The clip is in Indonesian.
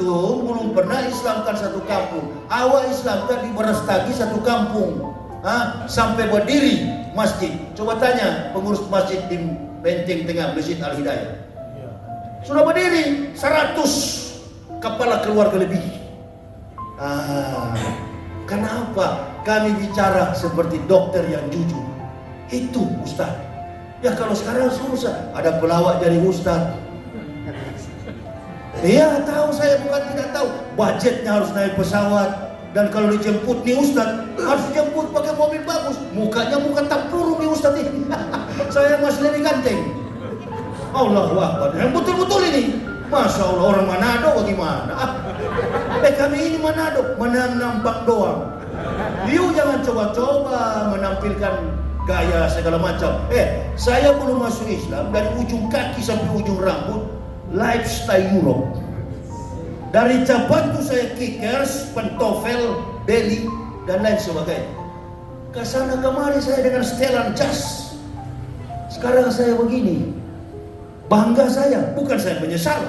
Antum belum pernah Islamkan satu kampung. Awak Islamkan di Berestagi satu kampung. Sampai berdiri masjid. Coba tanya pengurus masjid di Benteng Tengah, Masjid Al-Hidayah. Sudah berdiri 100 kepala keluarga lebih. Kenapa kami bicara seperti dokter yang jujur? Itu Ustaz. Ya kalau sekarang susah, ada pelawak jadi Ustaz. Iya tahu, saya bukan tidak tahu. Budgetnya harus naik pesawat. Dan kalau dijemput nih Ustaz, harus dijemput pakai mobil bagus. Mukanya muka tempurung nih Ustaz ini. Saya masih lebih ganteng. Allahu Akbar. Yang betul-betul ini. Masya Allah, orang Manado bagaimana? Kami ini Manado, menang nampak doang. You jangan coba-coba menampilkan gaya segala macam. Saya belum masuk Islam dari ujung kaki sampai ujung rambut. Lifestyle Europe. Dari cabang itu saya kickers, pentofel, belly dan lain sebagainya. Kesana kemari saya dengan setelan jas. Sekarang saya begini. Bangga saya, bukan saya menyesal.